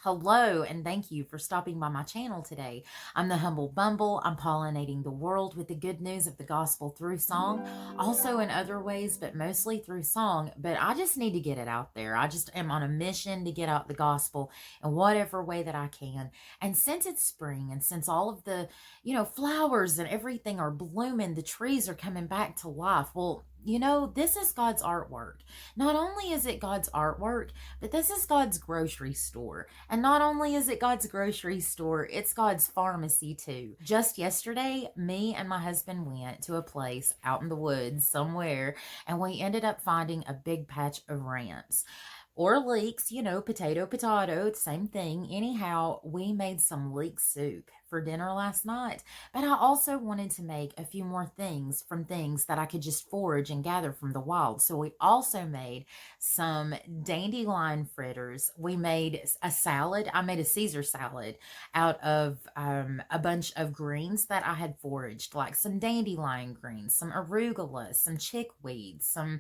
Hello, and thank you for stopping by my channel today. I'm the Humble Bumble. I'm pollinating the world with the good news of the gospel through song, also in other ways, but mostly through song. But I just need to get it out there. I just am on a mission to get out the gospel in whatever way that I can. And since it's spring and since all of the, flowers and everything are blooming, the trees are coming back to life. Well, this is God's artwork. Not only is it God's artwork, but this is God's grocery store. And not only is it God's grocery store, it's God's pharmacy too. Just yesterday, me and my husband went to a place out in the woods somewhere, and we ended up finding a big patch of ramps or leeks, potato, same thing. Anyhow, we made some leek soup for dinner last night, but I also wanted to make a few more things from things that I could just forage and gather from the wild. So we also made some dandelion fritters. We made a salad. I made a Caesar salad out of a bunch of greens that I had foraged, like some dandelion greens, some arugula, some chickweed, some,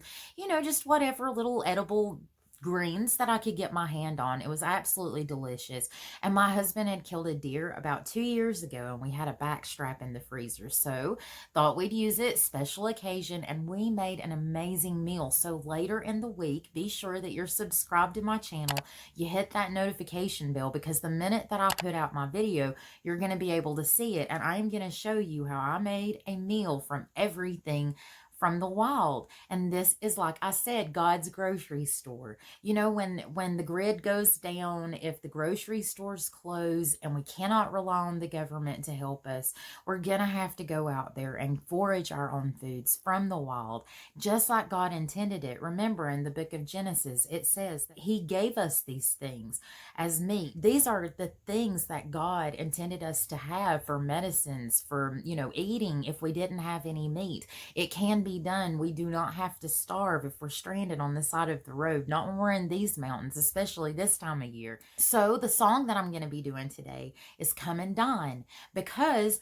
just whatever little edible greens that I could get my hand on. It was absolutely delicious. And my husband had killed a deer about 2 years ago, and we had a back strap in the freezer. So thought we'd use it, special occasion, and we made an amazing meal. So later in the week, be sure that you're subscribed to my channel. You hit that notification bell, because the minute that I put out my video, you're going to be able to see it. And I am going to show you how I made a meal from everything from the wild. And this is, like I said, God's grocery store. When the grid goes down, if the grocery stores close and we cannot rely on the government to help us, we're gonna have to go out there and forage our own foods from the wild, just like God intended it. Remember, in the book of Genesis, it says that He gave us these things as meat. These are the things that God intended us to have for medicines, for eating if we didn't have any meat. It can be done. We do not have to starve if we're stranded on the side of the road, not when we're in these mountains, especially this time of year. So the song that I'm going to be doing today is Come and Dine, because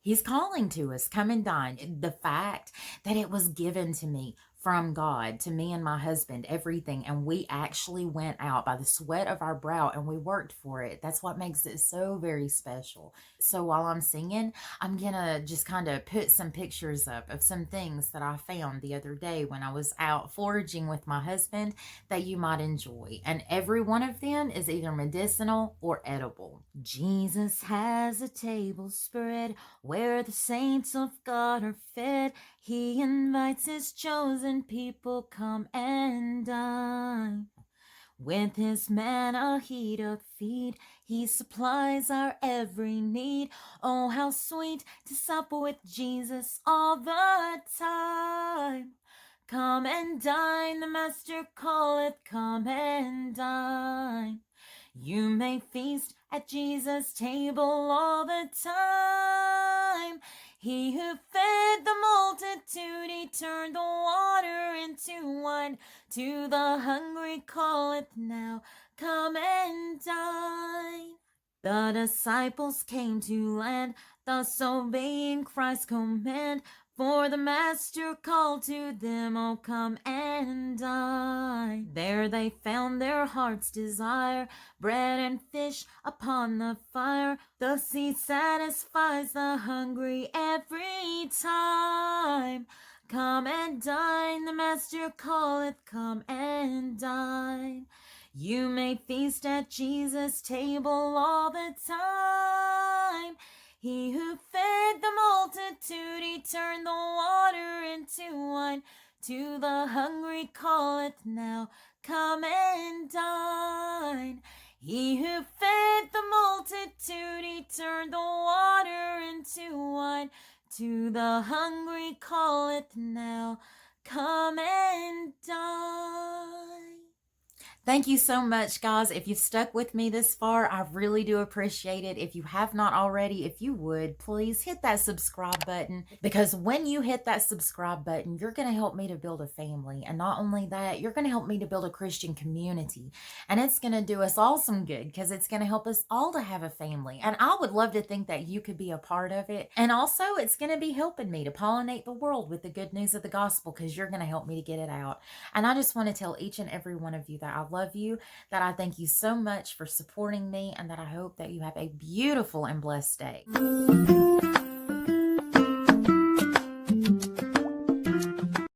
He's calling to us, come and dine. The fact that it was given to me from God, to me and my husband, everything, and we actually went out by the sweat of our brow and we worked for it. That's what makes it so very special. So while I'm singing, I'm gonna just kind of put some pictures up of some things that I found the other day when I was out foraging with my husband that you might enjoy. And every one of them is either medicinal or edible. Jesus has a table spread where the saints of God are fed. He invites His chosen people, come and dine. With His manna He doth feed, He supplies our every need. Oh, how sweet to sup with Jesus all the time. Come and dine, the Master calleth, come and dine. You may feast at Jesus' table all the time. He who fed the multitude, He turned the water into wine. To the hungry calleth now, come and dine. The disciples came to land, thus obeying Christ's command. For the Master called to them, oh, come and dine. There they found their heart's desire, bread and fish upon the fire. Thus He satisfies the hungry every time. Come and dine, the Master calleth, come and dine. You may feast at Jesus' table all the time. He who fed the multitude, He turned the water into wine. To the hungry calleth now, come and dine. He who fed the multitude, He turned the water into wine. To the hungry calleth now, come and dine. Thank you so much, guys. If you've stuck with me this far, I really do appreciate it. If you have not already, if you would, please hit that subscribe button, because when you hit that subscribe button, you're going to help me to build a family. And not only that, you're going to help me to build a Christian community. And it's going to do us all some good, because it's going to help us all to have a family. And I would love to think that you could be a part of it. And also, it's going to be helping me to pollinate the world with the good news of the gospel, because you're going to help me to get it out. And I just want to tell each and every one of you that I love love you, that I thank you so much for supporting me, and that I hope that you have a beautiful and blessed day.